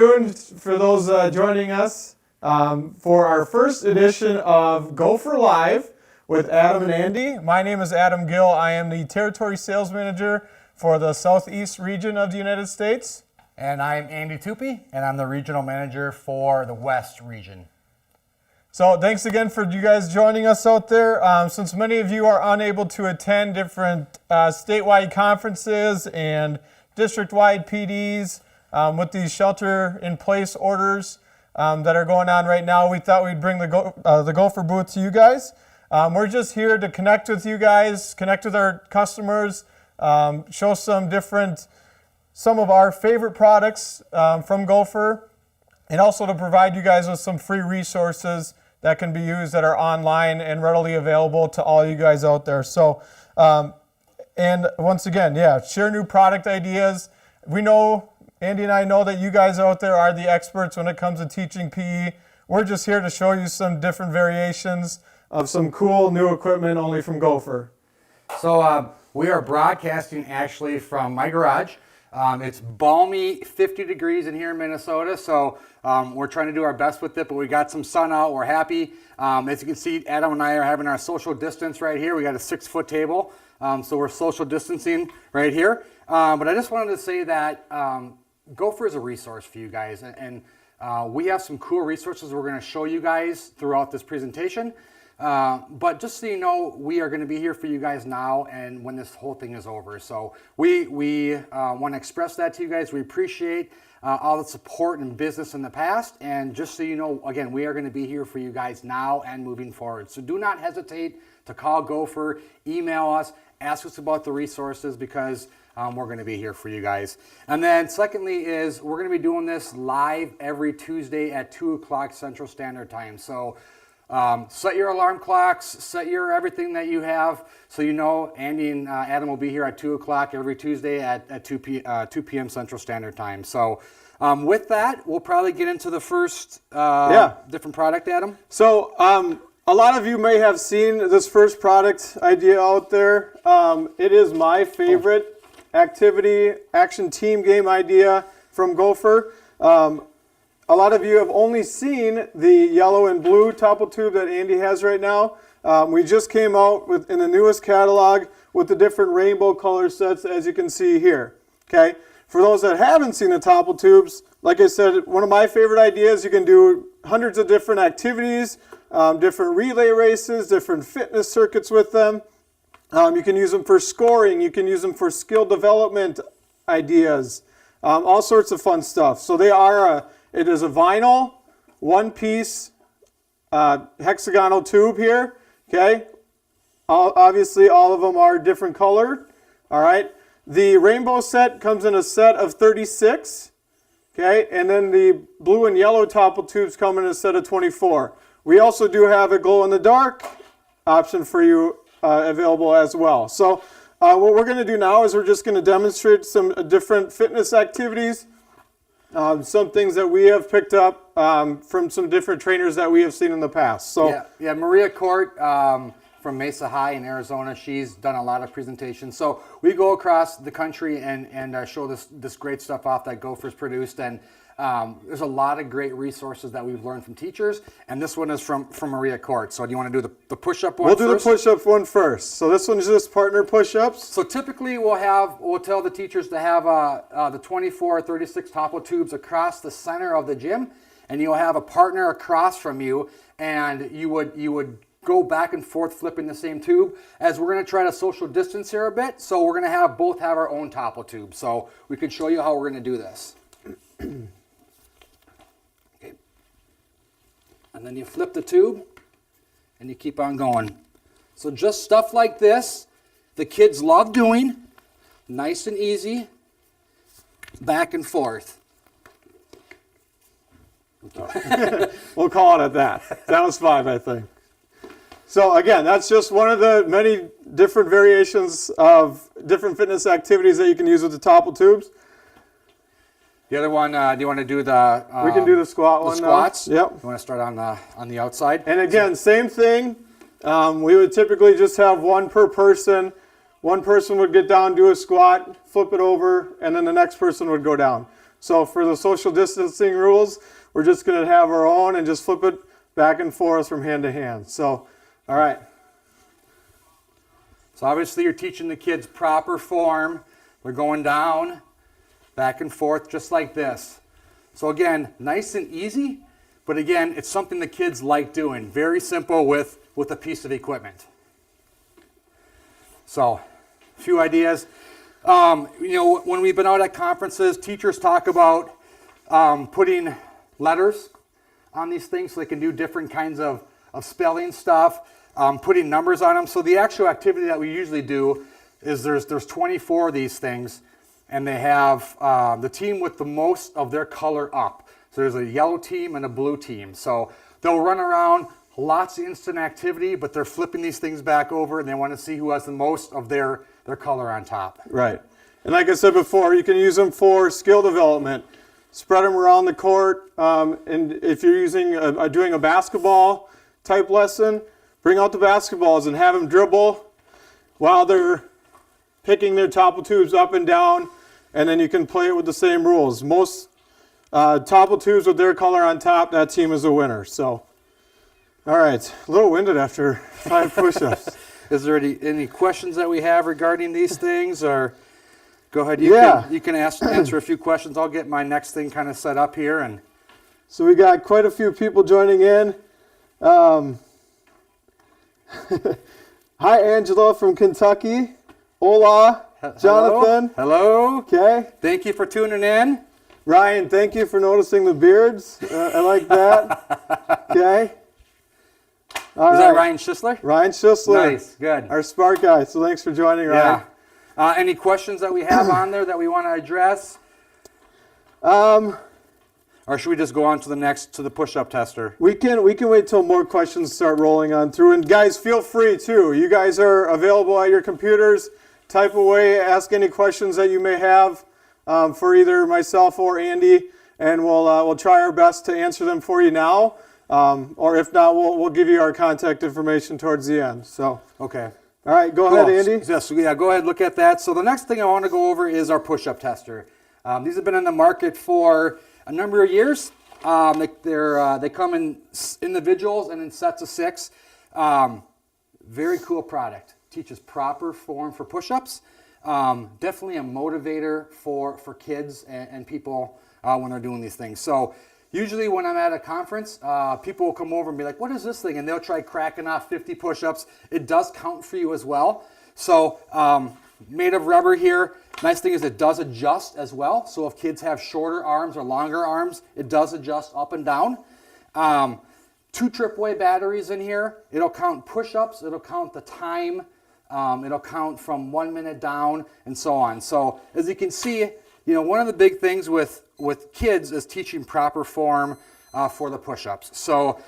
For those joining us for our first edition of Gopher Live with Adam and Andy. My name is Adam Gill. I am the Territory Sales Manager for the Southeast region of the United States. And I'm Andy Tupi, and I'm the Regional Manager for the West region. So thanks again for you guys joining us out there. Since many of you are unable to attend different statewide conferences and district-wide PDs with these shelter-in-place orders that are going on right now, we thought we'd bring the Gopher booth to you guys. We're just here to connect with you guys, connect with our customers, show some of our favorite products from Gopher, and also to provide you guys with some free resources that can be used that are online and readily available to all you guys out there. So, and once again, share new product ideas. We know, Andy and I know that you guys out there are the experts when it comes to teaching PE. We're just here to show you some different variations of some cool new equipment only from Gopher. So we are broadcasting actually from my garage. It's balmy 50 degrees in here in Minnesota, so we're trying to do our best with it, but we got some sun out. We're happy. As you can see, Adam and I are having our social distance right here. We got a 6-foot table, so we're social distancing right here. But I just wanted to say that Gopher is a resource for you guys, and we have some cool resources we're going to show you guys throughout this presentation. But just so you know, we are going to be here for you guys now and when this whole thing is over. So we want to express that to you guys. We appreciate all the support and business in the past. And just so you know, again, we are going to be here for you guys now and moving forward. So do not hesitate to call Gopher, email us, ask us about the resources, because we're going to be here for you guys. And then secondly is we're going to be doing this live every Tuesday at 2 o'clock Central Standard Time. So set your alarm clocks, set your everything that you have, so you know Andy and Adam will be here at 2 o'clock every Tuesday at 2 p.m. Central Standard Time. So with that, we'll probably get into the first different product, Adam. So a lot of you may have seen this first product idea out there. It is my favorite activity, action team game idea from Gopher. A lot of you have only seen the yellow and blue topple tube that Andy has right now. We just came out in the newest catalog with the different rainbow color sets, as you can see here. Okay. For those that haven't seen the topple tubes, like I said, one of my favorite ideas, you can do hundreds of different activities, different relay races, different fitness circuits with them. You can use them for scoring. You can use them for skill development ideas, all sorts of fun stuff. So it is a vinyl, one-piece hexagonal tube here, okay? Obviously, all of them are different colored, all right? The rainbow set comes in a set of 36, okay? And then the blue and yellow topple tubes come in a set of 24. We also do have a glow-in-the-dark option for you available as well. So what we're going to do now is we're just going to demonstrate some different fitness activities. Some things that we have picked up from some different trainers that we have seen in the past. So Maria Court from Mesa High in Arizona, she's done a lot of presentations. So we go across the country and show this great stuff off that Gopher's produced. And there's a lot of great resources that we've learned from teachers. And this one is from Maria Court. So do you want to do the push-up one first? We'll do the push-up one first. So this one is just partner push-ups. So typically we'll tell the teachers to have the 24 or 36 topple tubes across the center of the gym. And you'll have a partner across from you. And you would go back and forth flipping the same tube. As we're going to try to social distance here a bit. So we're going to both have our own topple tube. So we can show you how we're going to do this. And then you flip the tube and you keep on going. So just stuff like this, the kids love doing. Nice and easy, back and forth. We'll call it at that. That was 5, I think. So again, that's just one of the many different variations of different fitness activities that you can use with the topple tubes. The other one, do you want to do the... we can do the squat one now. Squats? Yep. You want to start on the outside? And again, same thing. We would typically just have one per person. One person would get down, do a squat, flip it over, and then the next person would go down. So for the social distancing rules, we're just going to have our own and just flip it back and forth from hand to hand. So, all right. So obviously you're teaching the kids proper form. They're going down, back and forth, just like this. So again, nice and easy, but again, it's something the kids like doing. Very simple with a piece of equipment. So, a few ideas. When we've been out at conferences, teachers talk about putting letters on these things so they can do different kinds of spelling stuff, putting numbers on them. So the actual activity that we usually do is there's 24 of these things, and they have the team with the most of their color up. So there's a yellow team and a blue team. So they'll run around, lots of instant activity, but they're flipping these things back over, and they want to see who has the most of their color on top. Right. And like I said before, you can use them for skill development. Spread them around the court. And if you're doing a basketball type lesson, bring out the basketballs and have them dribble while they're picking their topple tubes up and down, and then you can play it with the same rules. Most topple tubes with their color on top, that team is a winner. So, all right, a little winded after 5 push-ups. Is there any questions that we have regarding these things, or go ahead? You can answer a few questions. I'll get my next thing kind of set up here, and so we got quite a few people joining in. Hi, Angela from Kentucky. Hola, Jonathan. Hello. Okay. Thank you for tuning in. Ryan, thank you for noticing the beards. I like that. Okay. All Is right. that Ryan Schisler? Ryan Schisler. Nice, good. Our Spark guy. So thanks for joining, Ryan. Yeah. Any questions that we have on there that we want to address? Or should we just go on to the push-up tester? We can wait till more questions start rolling on through. And guys, feel free too. You guys are available at your computers. Type away, ask any questions that you may have for either myself or Andy, and we'll try our best to answer them for you now. Or if not, we'll give you our contact information towards the end. So okay. All right, go ahead, Andy. Yes, yeah, go ahead, look at that. So the next thing I want to go over is our push-up tester. These have been in the market for a number of years. They come in individuals and in sets of 6. Very cool product. Teaches proper form for push-ups. Definitely a motivator for kids and people when they're doing these things. So usually when I'm at a conference, people will come over and be like, what is this thing? And they'll try cracking off 50 push-ups. It does count for you as well. So made of rubber here. Nice thing is it does adjust as well. So if kids have shorter arms or longer arms, it does adjust up and down. 2 tripway batteries in here. It'll count push-ups. It'll count the time. It'll count from 1 minute down and so on. So as you can see, one of the big things with kids is teaching proper form for the push-ups. So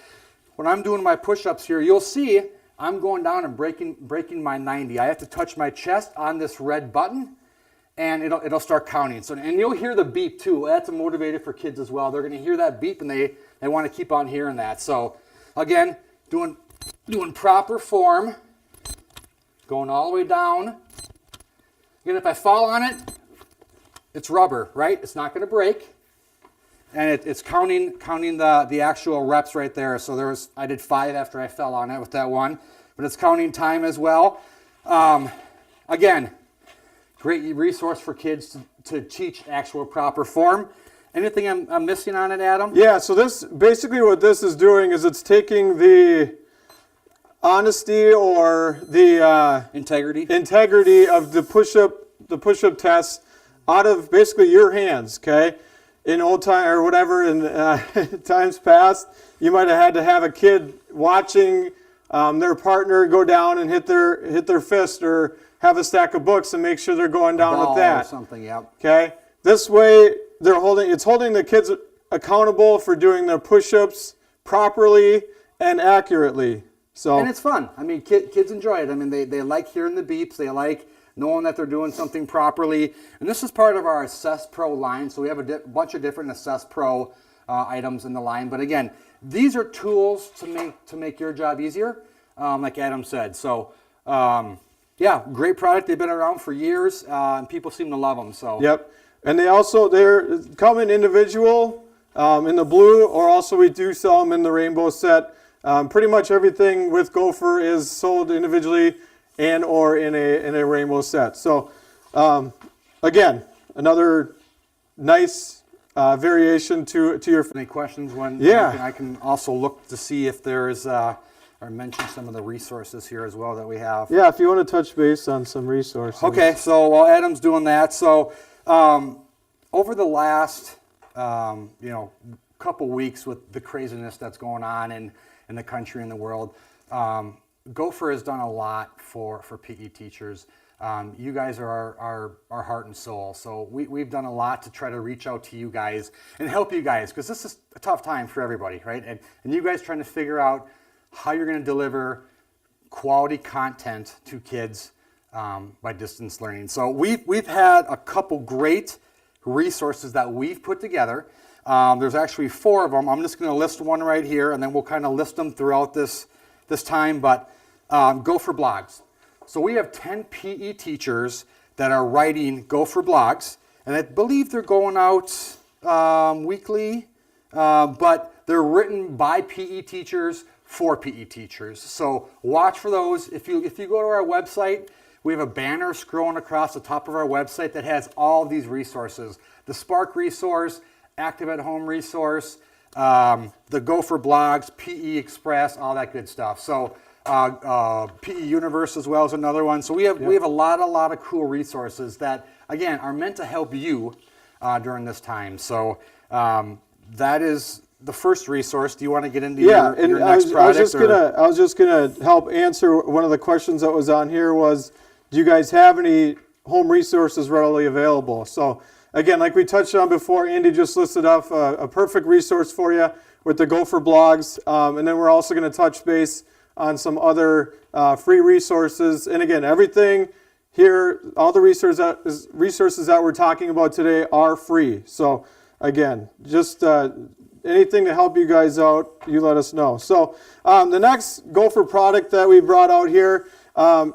when I'm doing my push-ups here, you'll see I'm going down and breaking my 90. I have to touch my chest on this red button, and it'll start counting. So, and you'll hear the beep too. That's a motivator for kids as well. They're going to hear that beep, and they want to keep on hearing that. So again, doing proper form, going all the way down. Again, if I fall on it, it's rubber, right? It's not going to break. And it's counting the actual reps right there. So I did 5 after I fell on it with that one. But it's counting time as well. Again, great resource for kids to teach actual proper form. Anything I'm missing on it, Adam? Yeah, so this basically what this is doing is it's taking the honesty or the integrity of the push-up test out of basically your hands, okay? In old time or whatever, in times past, you might have had to have a kid watching their partner go down and hit their fist, or have a stack of books and make sure they're going down with that. Or something, yep. Okay. This way, it's holding the kids accountable for doing their push-ups properly and accurately. So. And it's fun. I mean, kids enjoy it. I mean, they like hearing the beeps. They like knowing that they're doing something properly. And this is part of our Assess Pro line. So we have a bunch of different Assess Pro items in the line. But again, these are tools to make your job easier, like Adam said. So yeah, great product. They've been around for years, and people seem to love them. So yep. And they're come in individual, in the blue, or also we do sell them in the rainbow set. Pretty much everything with Gopher is sold individually and or in a rainbow set. So again, another nice variation to your. Any questions? Yeah. I can also look to see if there's, or mention some of the resources here as well that we have. Yeah, if you want to touch base on some resources. Okay, so while Adam's doing that, so over the last, couple weeks with the craziness that's going on in the country and the world, Gopher has done a lot for PE teachers. You guys are our heart and soul. So we've done a lot to try to reach out to you guys and help you guys, because this is a tough time for everybody, right? And you guys trying to figure out how you're going to deliver quality content to kids by distance learning. So we've had a couple great resources that we've put together. There's actually 4 of them. I'm just going to list one right here, and then we'll kind of list them throughout this time. But Gopher blogs. So we have 10 PE teachers that are writing Gopher blogs, and I believe they're going out weekly, but they're written by PE teachers for PE teachers. So watch for those. If you go to our website, we have a banner scrolling across the top of our website that has all of these resources. The Spark resource, Active at Home resource, the Gopher blogs, PE Express, all that good stuff. So PE Universe as well is another one. So we have a lot of cool resources that, again, are meant to help you during this time. So that is the first resource. Do you want to get into your next product? I was just gonna help answer one of the questions that was on here was, do you guys have any home resources readily available? So again, like we touched on before, Andy just listed off a perfect resource for you with the Gopher blogs, and then we're also going to touch base on some other free resources. And again, everything here, all the resources that we're talking about today are free. So again, just anything to help you guys out, you let us know. So the next Gopher product that we brought out here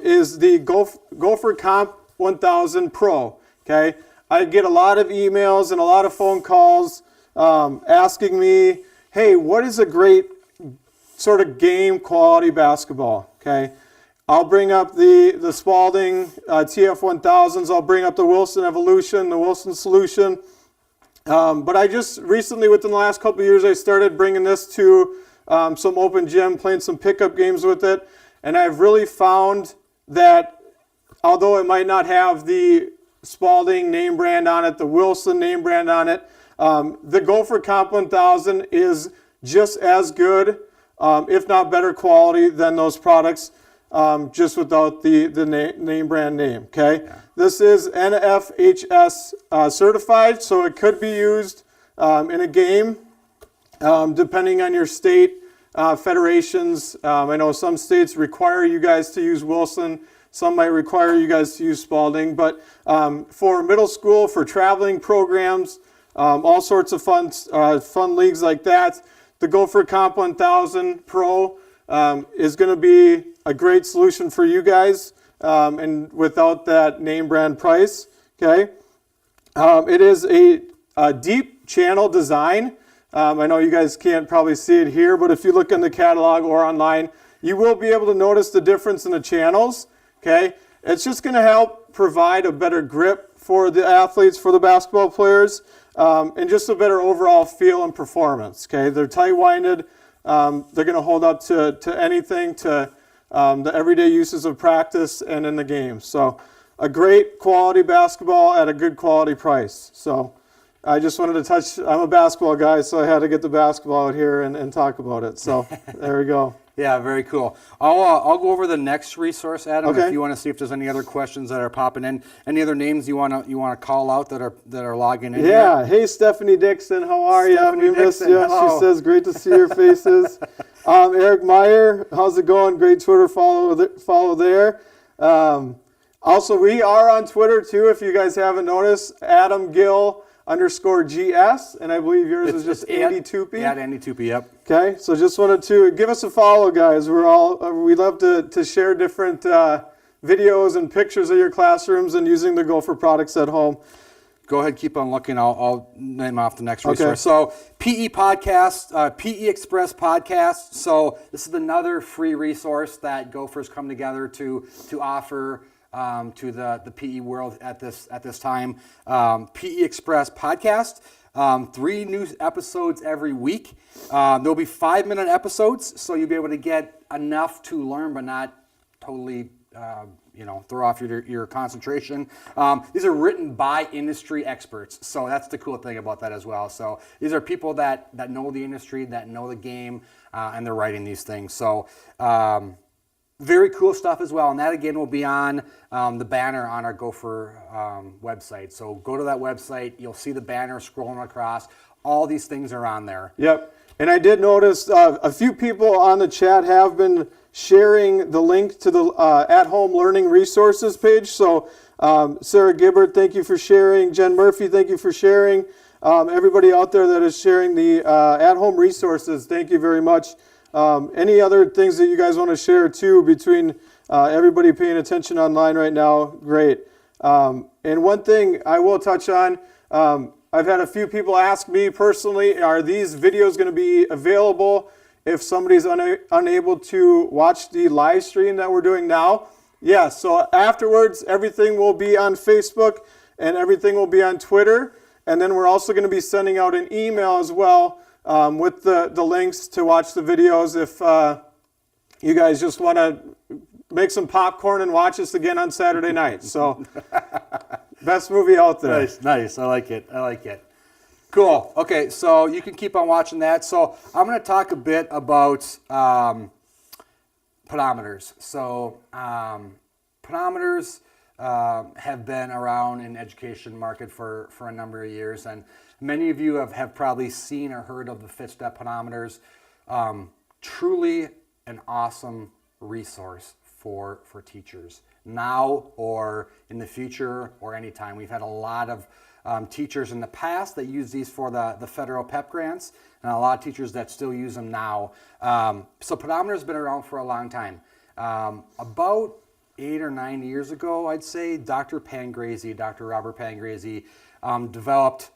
is the Gopher Comp 1000 Pro. Okay, I get a lot of emails and a lot of phone calls asking me, hey, what is a great sort of game quality basketball? Okay, I'll bring up the Spalding TF1000s. I'll bring up the Wilson Evolution, the Wilson Solution. But I just recently, within the last couple of years, I started bringing this to some open gym, playing some pickup games with it. And I've really found that although it might not have the Spalding name brand on it, the Wilson name brand on it, the Gopher Comp 1000 is just as good, if not better quality than those products, just without the name brand name. Okay, yeah. This is NFHS certified, so it could be used in a game, depending on your state federations. I know some states require you guys to use Wilson. Some might require you guys to use Spalding, but for middle school, for traveling programs, all sorts of fun leagues like that, the Gopher Comp 1000 Pro is going to be a great solution for you guys, and without that name brand price. Okay, it is a deep channel design. I know you guys can't probably see it here, but if you look in the catalog or online, you will be able to notice the difference in the channels. Okay, it's just going to help provide a better grip for the athletes, for the basketball players, and just a better overall feel and performance. Okay, they're tight-winded. They're going to hold up to anything, to the everyday uses of practice and in the game. So a great quality basketball at a good quality price. So I just wanted to touch, I'm a basketball guy, so I had to get the basketball out here and talk about it. So there we go. Yeah, very cool. I'll go over the next resource, Adam. Okay. If you want to see if there's any other questions that are popping in, any other names you want to call out that are logging in. Yeah. Here? Hey, Stephanie Dixon, how are you? We missed you. Hello. She says, great to see your faces. Eric Meyer, how's it going? Great Twitter follow there. Also, we are on Twitter too. If you guys haven't noticed, Adam Gill _GS, and I believe yours is just Andy Toopy. Yeah, Andy Toopy, yep. Okay, so just wanted to give us a follow, guys. We love to share different videos and pictures of your classrooms and using the Gopher products at home. Go ahead, keep on looking. I'll name off the next resource. Okay. So PE podcast, PE Express podcast. So this is another free resource that Gophers come together to offer to the PE world at this time. PE Express podcast. 3 new episodes every week. There'll be 5-minute episodes, so you'll be able to get enough to learn, but not totally throw off your concentration. These are written by industry experts, so that's the cool thing about that as well. So these are people that know the industry, that know the game, and they're writing these things. So very cool stuff as well, and that again will be on the banner on our Gopher website. So go to that website, you'll see the banner scrolling across. All these things are on there. Yep. And I did notice a few people on the chat have been sharing the link to the at-home learning resources page. So Sarah Gibbert, thank you for sharing. Jen Murphy, thank you for sharing. Everybody out there that is sharing the at-home resources, thank you very much. Any other things that you guys want to share too between everybody paying attention online right now? Great. And one thing I will touch on, I've had a few people ask me personally, are these videos going to be available if somebody's unable to watch the live stream that we're doing now? Yeah, so afterwards, everything will be on Facebook and everything will be on Twitter. And then we're also going to be sending out an email as well with the links to watch the videos if you guys just want to make some popcorn and watch us again on Saturday night. So, best movie out there. Nice. I like it. Cool. Okay, so you can keep on watching that. So I'm going to talk a bit about pedometers. So pedometers have been around in the education market for a number of years, and many of you have probably seen or heard of the FitStep pedometers. Truly an awesome resource for teachers now or in the future or anytime. We've had a lot of teachers in the past that use these for the federal PEP grants, and a lot of teachers that still use them now. So pedometers have been around for a long time. About 8 or 9 years ago, I'd say, Dr. Robert Pangrazi, developed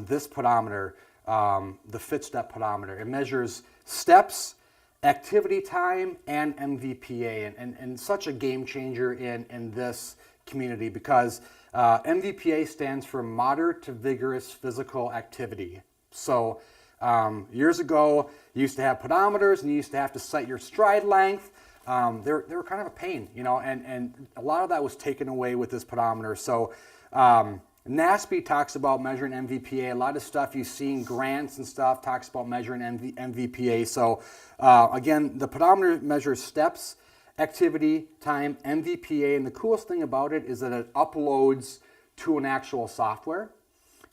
this pedometer, the FitStep pedometer. It measures steps, activity time, and MVPA, and such a game changer in this community because MVPA stands for moderate to vigorous physical activity. So years ago, you used to have pedometers and you used to have to set your stride length. They were kind of a pain, and a lot of that was taken away with this pedometer. So NASP talks about measuring MVPA. A lot of stuff you see in grants and stuff talks about measuring MVPA. So again, the pedometer measures steps, activity, time, MVPA, and the coolest thing about it is that it uploads to an actual software,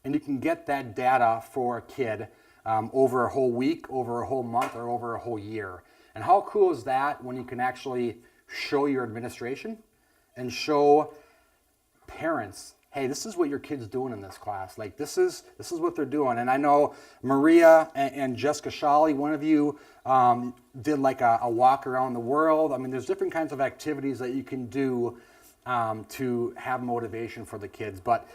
and you can get that data for a kid over a whole week, over a whole month, or over a whole year. And how cool is that when you can actually show your administration and show parents, hey, this is what your kid's doing in this class. Like this is what they're doing. And I know Maria and Jessica Shawley, one of you did like a walk around the world. I mean, there's different kinds of activities that you can do to have motivation for the kids. But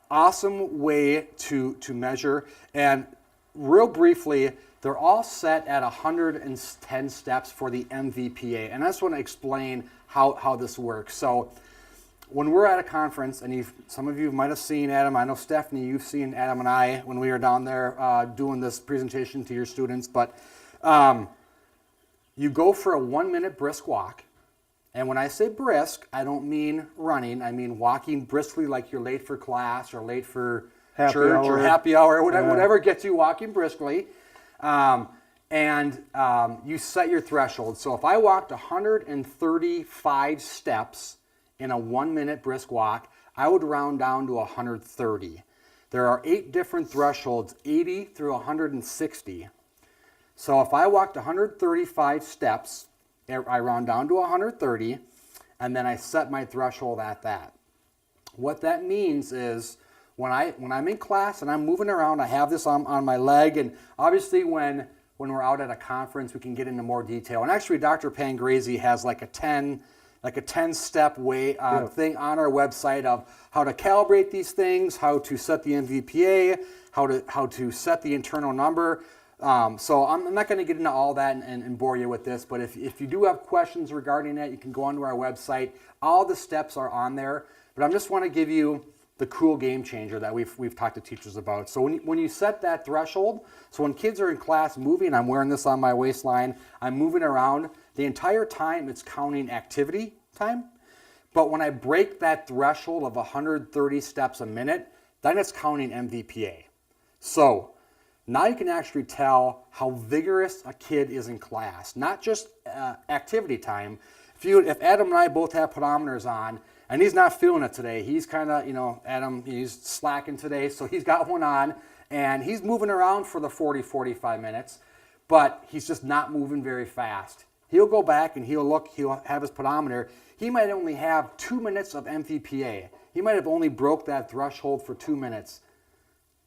awesome way to measure. And real briefly, they're all set at 110 steps for the MVPA. And I just want to explain how this works. So when we're at a conference, and some of you might have seen Adam, I know Stephanie, you've seen Adam and I when we were down there doing this presentation to your students, but you go for a 1-minute brisk walk. And when I say brisk, I don't mean running. I mean walking briskly like you're late for class or late for church or happy hour, whatever gets you walking briskly. And you set your threshold. So if I walked 135 steps in a 1-minute brisk walk, I would round down to 130. There are 8 different thresholds, 80 through 160. So if I walked 135 steps, I round down to 130, and then I set my threshold at that. What that means is when I'm in class and I'm moving around, I have this on my leg, and obviously when we're out at a conference, we can get into more detail. And actually, Dr. Pangrazi has like a 10 like a 10-step way thing on our website of how to calibrate these things, how to set the MVPA, how to set the internal number. So I'm not going to get into all that and bore you with this, but if you do have questions regarding it, you can go onto our website. All the steps are on there, but I just want to give you the cool game changer that we've talked to teachers about. So when you set that threshold, so when kids are in class moving, I'm wearing this on my waistline, I'm moving around, the entire time it's counting activity time. But when I break that threshold of 130 steps a minute, then it's counting MVPA. So now you can actually tell how vigorous a kid is in class, not just activity time. If Adam and I both have pedometers on, and he's not feeling it today, he's kind of, Adam, he's slacking today, so he's got one on, and he's moving around for the 40-45 minutes, but he's just not moving very fast. He'll go back and he'll have his pedometer. He might only have 2 minutes of MVPA. He might have only broke that threshold for 2 minutes.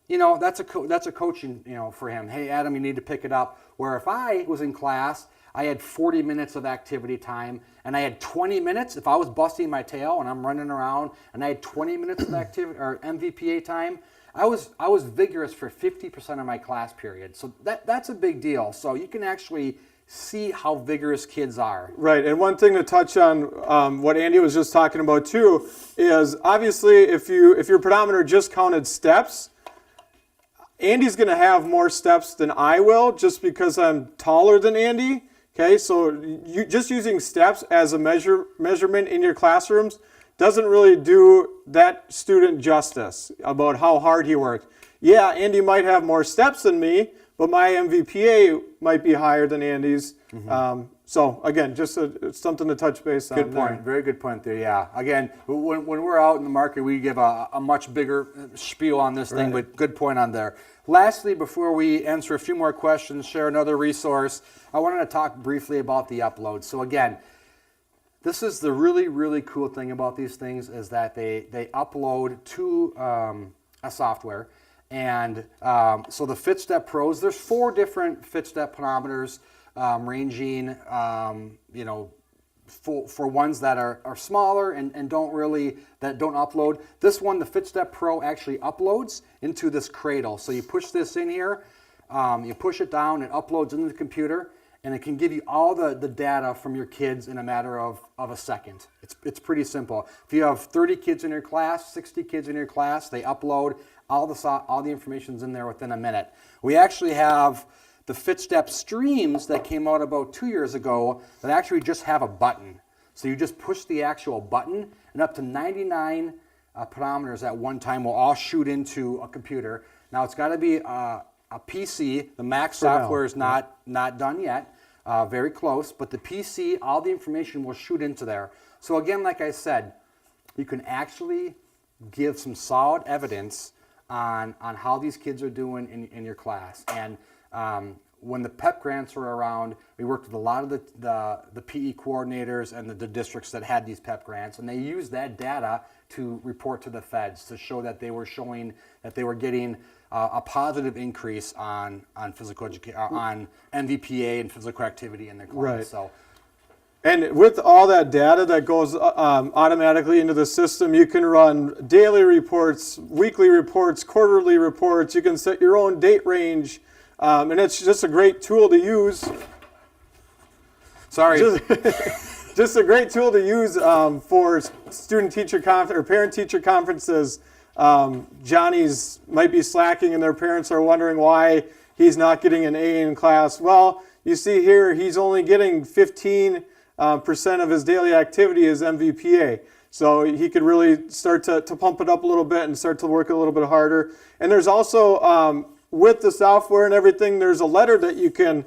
That's a coaching, for him. Hey, Adam, you need to pick it up. Where if I was in class, I had 40 minutes of activity time, and I had 20 minutes. If I was busting my tail and I'm running around, and I had 20 minutes of activity or MVPA time, I was vigorous for 50% of my class period. So that's a big deal. So you can actually see how vigorous kids are. Right, and one thing to touch on, what Andy was just talking about too, is obviously if your pedometer just counted steps, Andy's going to have more steps than I will, just because I'm taller than Andy. Okay, so you just using steps as a measurement in your classrooms doesn't really do that student justice about how hard he worked. Yeah, Andy might have more steps than me, but my MVPA might be higher than Andy's. So again, just something to touch base on. Good point. Very good point there. Yeah. Again, when we're out in the market, we give a much bigger spiel on this thing, but good point on there. Lastly, before we answer a few more questions, share another resource, I wanted to talk briefly about the upload. So again, this is the really, really cool thing about these things is that they upload to a software. And so the FitStep Pros, there's 4 different FitStep pedometers, ranging, for ones that are smaller and don't upload. This one, the FitStep Pro, actually uploads into this cradle. So you push this in here, you push it down, it uploads into the computer, and it can give you all the data from your kids in a matter of a second. It's pretty simple. If you have 30 kids in your class, 60 kids in your class, they upload all the information's in there within a minute. We actually have the FitStep Streams that came out about 2 years ago that actually just have a button. So you just push the actual button, and up to 99 pedometers at one time will all shoot into a computer. Now it's got to be a PC. The Mac software is not done yet, very close, but the PC, all the information will shoot into there. So again, like I said, you can actually give some solid evidence on how these kids are doing in your class. And when the PEP grants were around, we worked with a lot of the PE coordinators and the districts that had these PEP grants, and they used that data to report to the feds to show that they were getting a positive increase on physical education, on MVPA and physical activity in their class. Right. So. And with all that data that goes automatically into the system, you can run daily reports, weekly reports, quarterly reports. You can set your own date range, and it's just a great tool to use. Sorry. Just a great tool to use for student-teacher or parent-teacher conferences. Johnny's might be slacking, and their parents are wondering why he's not getting an A in class. Well, you see here, he's only getting 15% of his daily activity is MVPA. So he could really start to pump it up a little bit and start to work a little bit harder. And there's also, with the software and everything, there's a letter that you can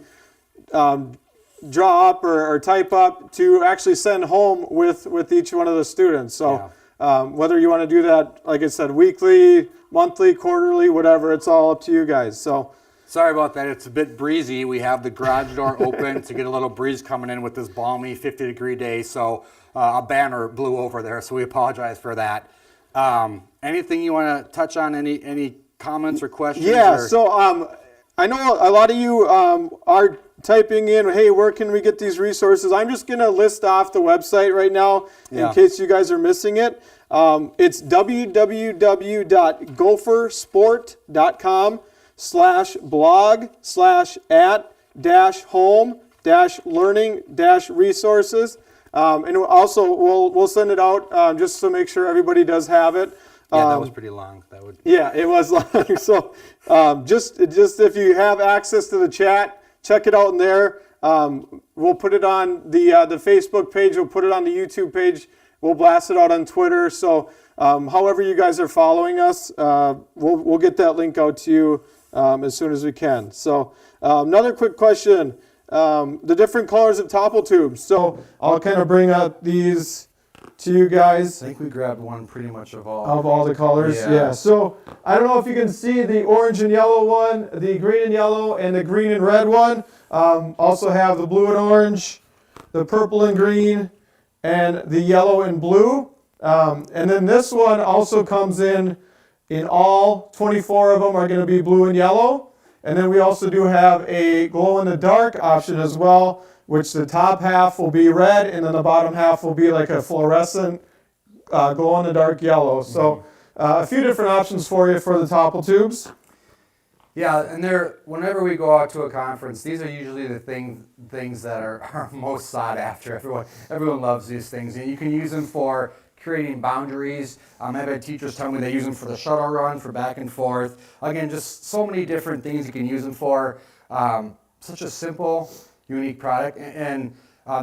draw up or type up to actually send home with each one of the students. So whether you want to do that, like I said, weekly, monthly, quarterly, whatever, it's all up to you guys. So. Sorry about that. It's a bit breezy. We have the garage door open to get a little breeze coming in with this balmy 50-degree day. So a banner blew over there, so we apologize for that. Anything you want to touch on? Any comments or questions? Yeah. So I know a lot of you are typing in, hey, where can we get these resources? I'm just going to list off the website right now Yeah. in case you guys are missing it. It's www.gopher.com/blog/at-home-learning-resources. And also we'll send it out just to make sure everybody does have it. Yeah, that was pretty long. That would. Yeah, it was long. So just if you have access to the chat, check it out in there. We'll put it on the Facebook page. We'll put it on the YouTube page. We'll blast it out on Twitter. So however you guys are following us, we'll get that link out to you as soon as we can. So another quick question. The different colors of topple tubes. So I'll kind of bring up these to you guys. I think we grabbed one pretty much of all. The colors, Yeah. So I don't know if you can see the orange and yellow one, the green and yellow, and the green and red one. Also have the blue and orange, the purple and green, and the yellow and blue. And then this one also comes in all 24 of them are going to be blue and yellow. And then we also do have a glow-in-the-dark option as well, which the top half will be red, and then the bottom half will be like a fluorescent glow-in-the-dark yellow. So a few different options for you for the topple tubes. Yeah, and whenever we go out to a conference, these are usually the things that are most sought after. Everyone loves these things, and you can use them for creating boundaries. I've had teachers tell me they use them for the shuttle run, for back and forth. Again, just so many different things you can use them for. Such a simple, unique product, and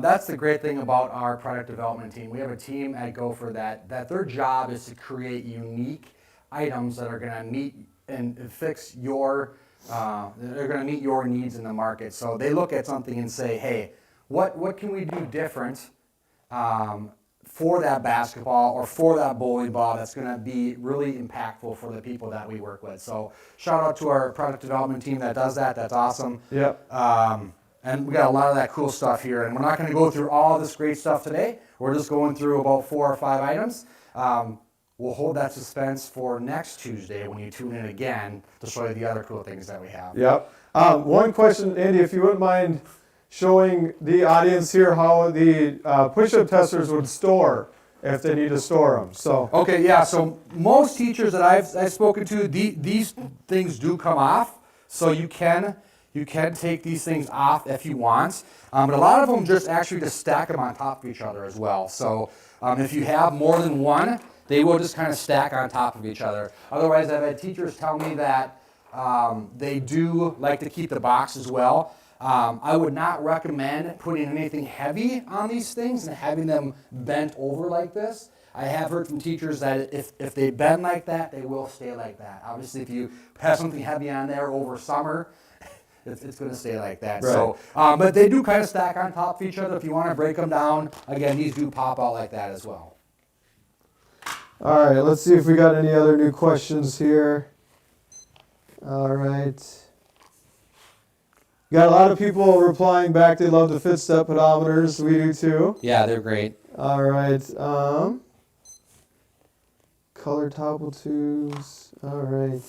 that's the great thing about our product development team. We have a team at Gopher that their job is to create unique items that are going to meet and fix they're going to meet your needs in the market. So they look at something and say, hey, what can we do different for that basketball or for that bowling ball that's going to be really impactful for the people that we work with. So shout out to our product development team that does that. That's awesome. Yep. And we got a lot of that cool stuff here. And we're not going to go through all this great stuff today. We're just going through about 4 or 5 items. We'll hold that suspense for next Tuesday when you tune in again to show you the other cool things that we have. Yep. One question, Andy, if you wouldn't mind showing the audience here how the push-up testers would store if they need to store them. So okay, yeah. So most teachers that I've spoken to, these things do come off. So you can take these things off if you want. But a lot of them just stack them on top of each other as well. So if you have more than one, they will just kind of stack on top of each other. Otherwise, I've had teachers tell me that they do like to keep the box as well. I would not recommend putting anything heavy on these things and having them bent over like this. I have heard from teachers that if they bend like that, they will stay like that. Obviously, if you have something heavy on there over summer, it's going to stay like that. Right. So, but they do kind of stack on top of each other. If you want to break them down, again, these do pop out like that as well. all right, let's see if we got any other new questions here. All right. Got a lot of people replying back. They love the Footstep pedometers. We do too. Yeah, they're great. All right. Color topple tubes. All right.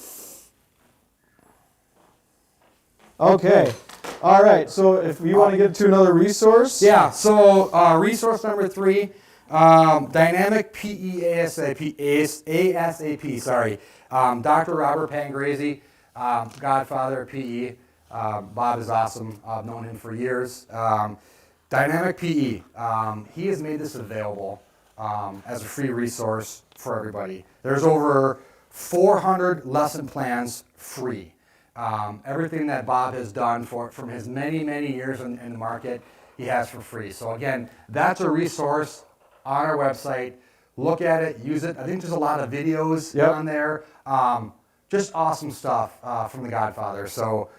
Okay. All right. So if you want to get to another resource. Yeah, so resource number 3, Dynamic PE ASAP, sorry. Dr. Robert Pangrazi, godfather of PE. Bob is awesome. I've known him for years. Dynamic PE, he has made this available as a free resource for everybody. There's over 400 lesson plans free. Everything that Bob has done from his many, many years in the market, he has for free. So again, that's a resource on our website. Look at it, use it. I think there's a lot of videos on there. Just awesome stuff from the Godfather. So,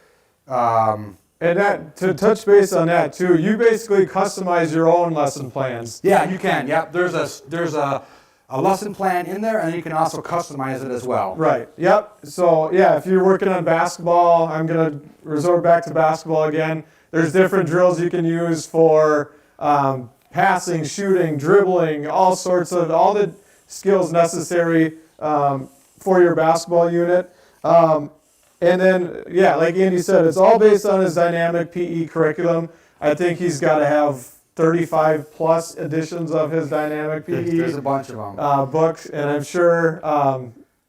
And that to touch base on that too, you basically customize your own lesson plans. yeah, you can. Yep, there's a lesson plan in there, and you can also customize it as well. Right. Yep. So yeah, if you're working on basketball, I'm gonna resort back to basketball again. There's different drills you can use for passing, shooting, dribbling, all the skills necessary for your basketball unit. And then, yeah, like Andy said, it's all based on his dynamic PE curriculum. I think he's got to have 35 plus editions of his dynamic PE There's a bunch of them. books, and I'm sure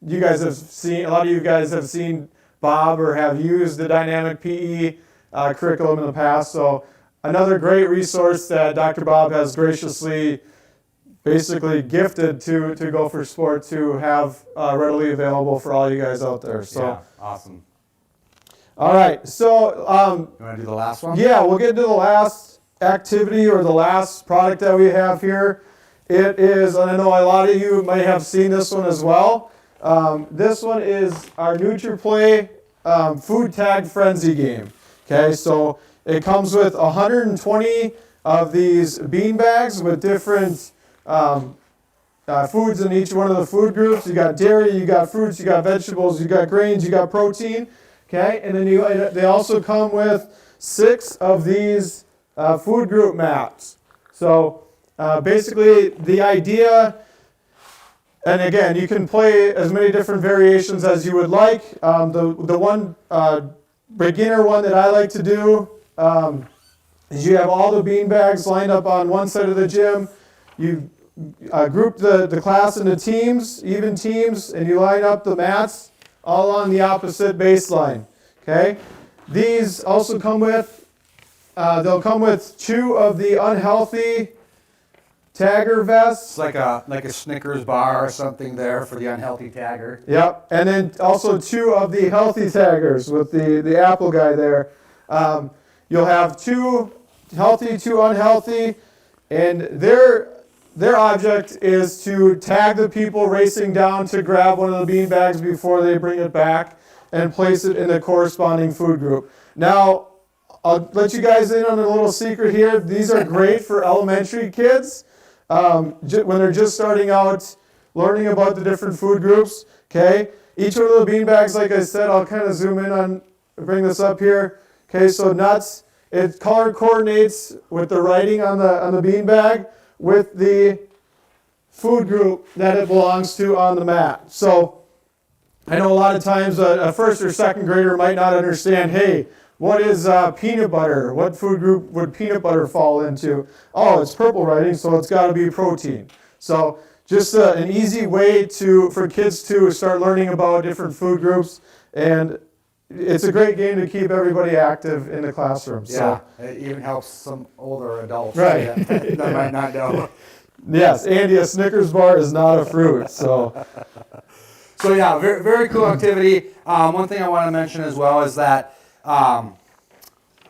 you guys have seen, a lot of you guys have seen Bob or have used the dynamic PE curriculum in the past. So another great resource that Dr. Bob has graciously basically gifted to Gopher Sport to have readily available for all you guys out there. So Yeah, awesome. all right, so You want to do the last one? yeah, we'll get into the last activity or the last product that we have here. It is, and I know a lot of you may have seen this one as well. This one is our Nutri Foodtag Frenzy game. Okay, so it comes with 120 of these bean bags with different foods in each one of the food groups. You got dairy, you got fruits, you got vegetables, you got grains, you got protein. Okay, and then they also come with 6 of these food group maps. So basically the idea, and again, you can play as many different variations as you would like. The one beginner one that I like to do is you have all the bean bags lined up on one side of the gym. You group the class into teams, even teams, and you line up the mats all on the opposite baseline. Okay. These also come with, they'll come with 2 of the unhealthy tagger vests. It's like a Snickers bar or something there for the unhealthy tagger. Yep, and then also 2 of the healthy taggers with the Apple guy there. You'll have 2 healthy, 2 unhealthy, and their object is to tag the people racing down to grab one of the bean bags before they bring it back and place it in the corresponding food group. Now, I'll let you guys in on a little secret here. These are great for elementary kids when they're just starting out learning about the different food groups. Okay, each one of the bean bags, like I said, I'll kind of zoom in on, bring this up here. Okay, so nuts, it color coordinates with the writing on the bean bag with the food group that it belongs to on the mat. So I know a lot of times a first or second grader might not understand, hey, what is peanut butter? What food group would peanut butter fall into? Oh, it's purple writing, so it's got to be protein. So just an easy way for kids to start learning about different food groups, and it's a great game to keep everybody active in the classroom. Yeah, So, it even helps some older adults Right. that might not know. yes, Andy, a Snickers bar is not a fruit. So So yeah, very, very cool activity. One thing I want to mention as well is that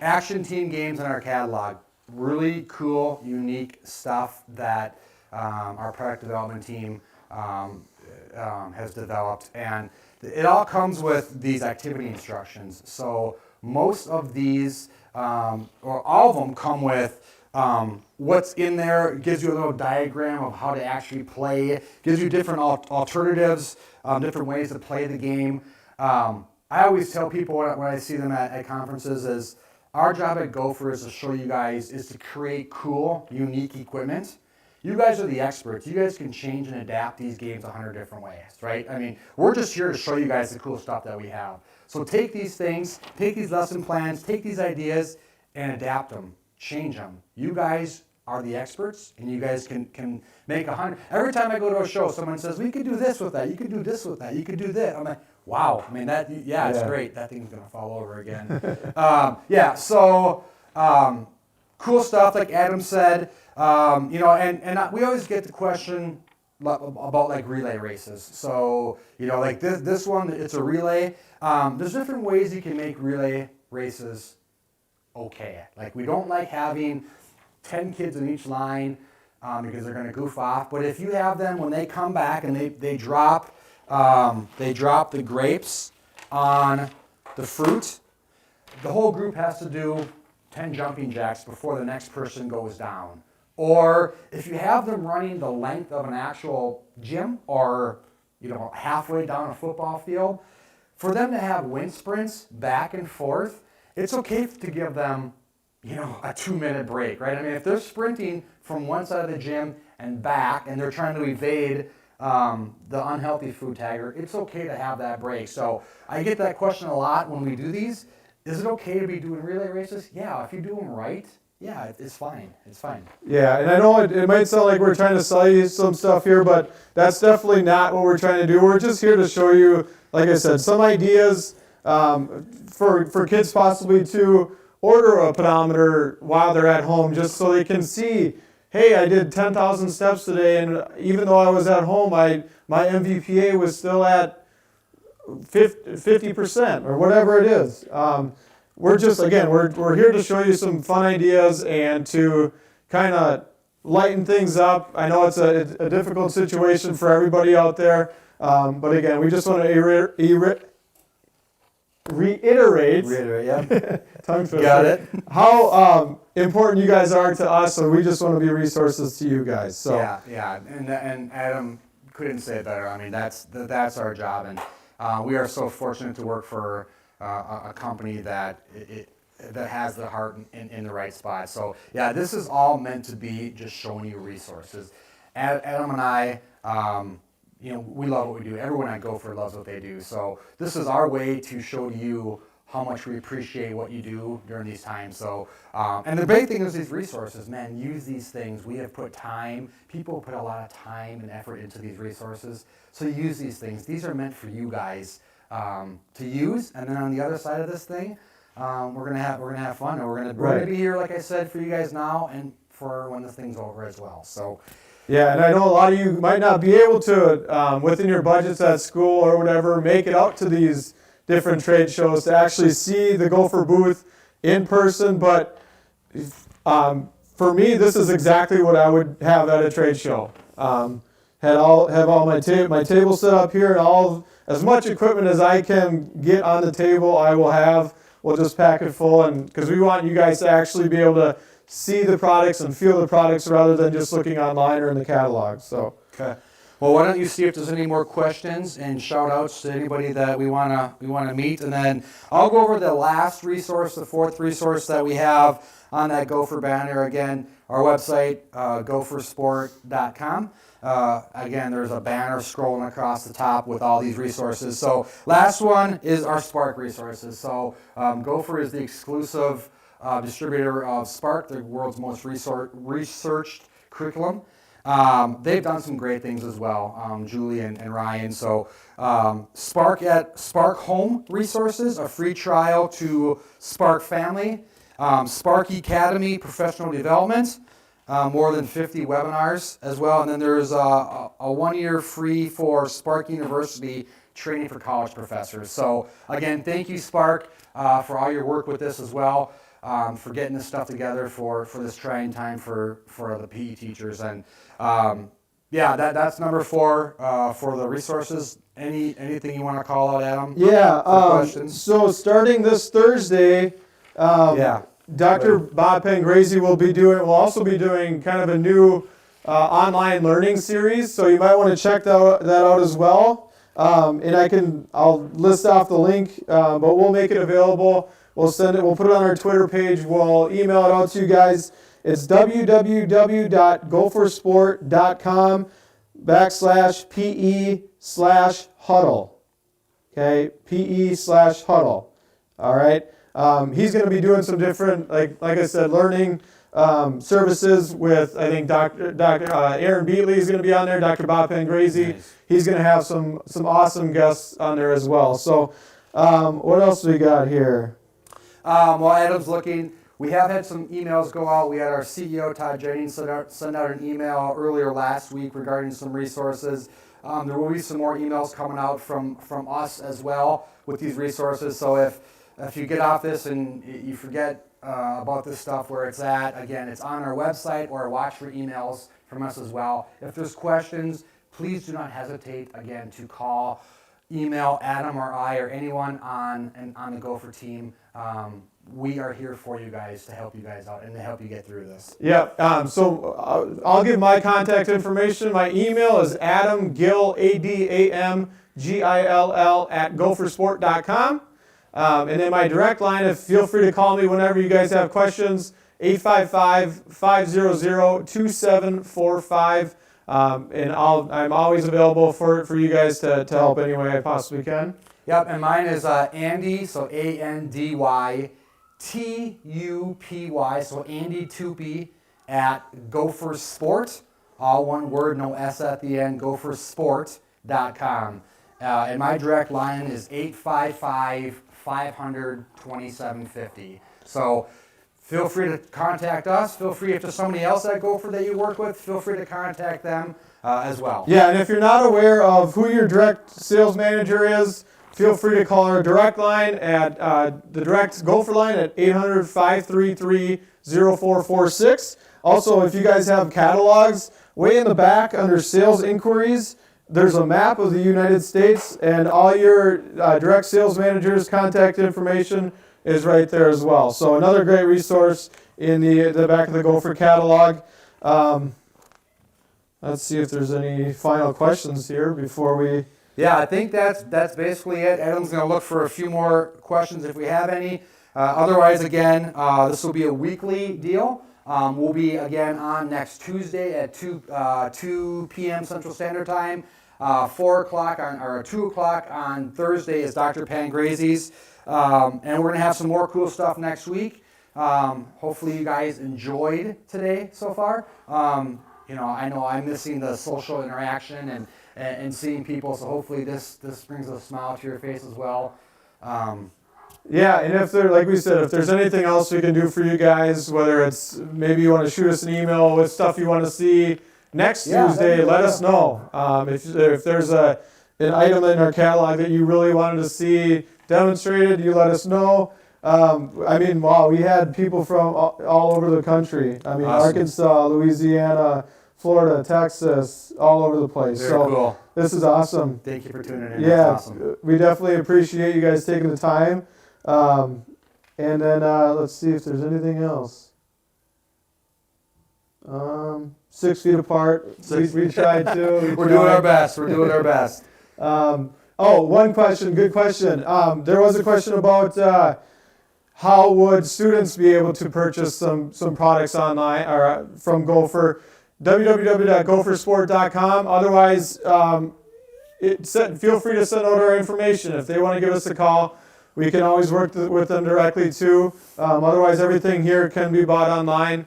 action team games in our catalog, really cool, unique stuff that our product development team has developed, and it all comes with these activity instructions. So most of these, or all of them, come with what's in there. It gives you a little diagram of how to actually play, gives you different alternatives, different ways to play the game. I always tell people when I see them at conferences is our job at Gopher is to show you guys, is to create cool, unique equipment. You guys are the experts. You guys can change and adapt these games 100 different ways, right? I mean, we're just here to show you guys the cool stuff that we have. So take these things, take these lesson plans, take these ideas, and adapt them, change them. You guys are the experts, and you guys can make 100. Every time I go to a show, someone says, we could do this with that, you could do this with that, you could do this. I'm like, wow, I mean, it's great. That thing's going to fall over again. Cool stuff, like Adam said. And we always get the question about like relay races. So, like this one, it's a relay. There's different ways you can make relay races okay. Like, we don't like having 10 kids in each line because they're going to goof off. But if you have them, when they come back and they drop the grapes on the fruit, the whole group has to do 10 jumping jacks before the next person goes down. Or if you have them running the length of an actual gym or halfway down a football field, for them to have wind sprints back and forth, it's okay to give them a 2-minute break, right? I mean, if they're sprinting from one side of the gym and back and they're trying to evade the unhealthy food tagger, it's okay to have that break. So I get that question a lot when we do these. Is it okay to be doing relay races? Yeah, if you do them right, yeah, it's fine. It's fine. Yeah, and I know it might sound like we're trying to sell you some stuff here, but that's definitely not what we're trying to do. We're just here to show you, like I said, some ideas for kids possibly to order a pedometer while they're at home, just so they can see, hey, I did 10,000 steps today, and even though I was at home, my MVPA was still at 50% or whatever it is. We're just, again, we're here to show you some fun ideas and to kind of lighten things up. I know it's a difficult situation for everybody out there, but again, we just want to reiterate, yeah. tongue twister, Got it. how important you guys are to us, and we just want to be resources to you guys. So Yeah, and Adam couldn't say it better. I mean, that's our job, and we are so fortunate to work for a company that that has the heart in the right spot. So yeah, this is all meant to be just showing you resources. Adam and I, we love what we do. Everyone at Gopher loves what they do. So this is our way to show you how much we appreciate what you do during these times. So, and the great thing is these resources, man, use these things. We have put time, people put a lot of time and effort into these resources. So use these things. These are meant for you guys to use. And then on the other side of this thing, we're gonna have fun, and we're gonna be here, like I said, for you guys now and for when this thing's over as well. So. yeah, and I know a lot of you might not be able to, within your budgets at school or whatever, make it out to these different trade shows to actually see the Gopher booth in person. But for me, this is exactly what I would have at a trade show. Have all my table set up here, and as much equipment as I can get on the table, I will have. We'll just pack it full, and because we want you guys to actually be able to see the products and feel the products rather than just looking online or in the catalog. So. Okay. Well, why don't you see if there's any more questions and shout outs to anybody that we wanna meet, and then I'll go over the last resource, the fourth resource that we have on that Gopher banner. Again, our website, gophersport.com. Again, there's a banner scrolling across the top with all these resources. So last one is our Spark resources. So Gopher is the exclusive distributor of Spark, the world's most researched curriculum. They've done some great things as well, Julie and Ryan. So Spark Home Resources, a free trial to Spark Family, Spark Academy Professional Development, more than 50 webinars as well. And then there's a 1 year free for Spark University training for college professors. So again, thank you, Spark, for all your work with this as well. For getting this stuff together for this trying time for the PE teachers. And that's number 4 for the resources. Anything you want to call out, Adam? Yeah. Questions? So starting this Thursday, Dr. Bob Pangrazi will also be doing kind of a new online learning series. So you might want to check that out as well. And I'll list off the link, but we'll make it available. We'll send it. We'll put it on our Twitter page. We'll email it out to you guys. It's www.gophersport.com/PE/huddle. Okay, PE/huddle. All right. He's going to be doing some different, like I said, learning services with, I think, Dr. Aaron Beatley is going to be on there. Dr. Bob Pangrazi. Nice. He's going to have some awesome guests on there as well. So, what else do we got here? While Adam's looking, we have had some emails go out. We had our CEO, Todd Jennings, send out an email earlier last week regarding some resources. There will be some more emails coming out from us as well with these resources. So if you get off this and you forget about this stuff, where it's at, again, it's on our website, or watch for emails from us as well. If there's questions, please do not hesitate, again, to call, email Adam or I or anyone on the Gopher team. We are here for you guys to help you guys out and to help you get through this. Yeah, so I'll give my contact information. My email is adamgill, ADAMGILL @gophersport.com. And then my direct line, feel free to call me whenever you guys have questions, 855-500-2745. And I'm always available for you guys to help any way I possibly can. Yep, and mine is Andy, so ANDYTUPY, so Andy Tupy at Gopher Sport, all one word, no S at the end, gophersport.com. And my direct line is 855-500-2750. So feel free to contact us. Feel free, if there's somebody else at Gopher that you work with, feel free to contact them as well. Yeah, and if you're not aware of who your direct sales manager is, feel free to call our direct line at the direct Gopher line at 800-533-0446. Also, if you guys have catalogs, way in the back under sales inquiries, there's a map of the United States, and all your direct sales managers' contact information is right there as well. So another great resource in the back of the Gopher catalog. Let's see if there's any final questions here before we... Yeah, I think that's basically it. Adam's going to look for a few more questions if we have any. Otherwise, again, this will be a weekly deal. We'll be again on next Tuesday at 2 p.m. Central Standard Time. 4 o'clock or 2 o'clock on Thursday is Dr. Pangrazi's. And we're going to have some more cool stuff next week. Hopefully you guys enjoyed today so far. I know I'm missing the social interaction and seeing people, so hopefully this brings a smile to your face as well. Yeah, and if there, like we said, if there's anything else we can do for you guys, whether it's maybe you want to shoot us an email with stuff you want to see next Tuesday, let us know. If there's an item in our catalog that you really wanted to see demonstrated, you let us know. We had people from all over the country. Awesome. Arkansas, Louisiana, Florida, Texas, all over the place. Very cool. This is awesome. Thank you for tuning in. Yeah, that's awesome. We definitely appreciate you guys taking the time. And then let's see if there's anything else. 6 feet apart. We tried to. We're doing our best. One question. Good question. There was a question about how would students be able to purchase some products online or from Gopher. www.gophersport.com. Otherwise, feel free to send out our information. If they want to give us a call, we can always work with them directly too. Otherwise, everything here can be bought online,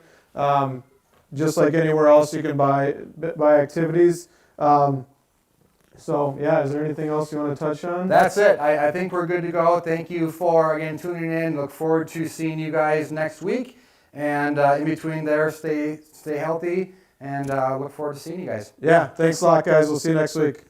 just like anywhere else you can buy activities. Is there anything else you want to touch on? That's it. I think we're good to go. Thank you for, again, tuning in. Look forward to seeing you guys next week. And in between there, stay healthy. And look forward to seeing you guys. Yeah, thanks a lot, guys. We'll see you next week.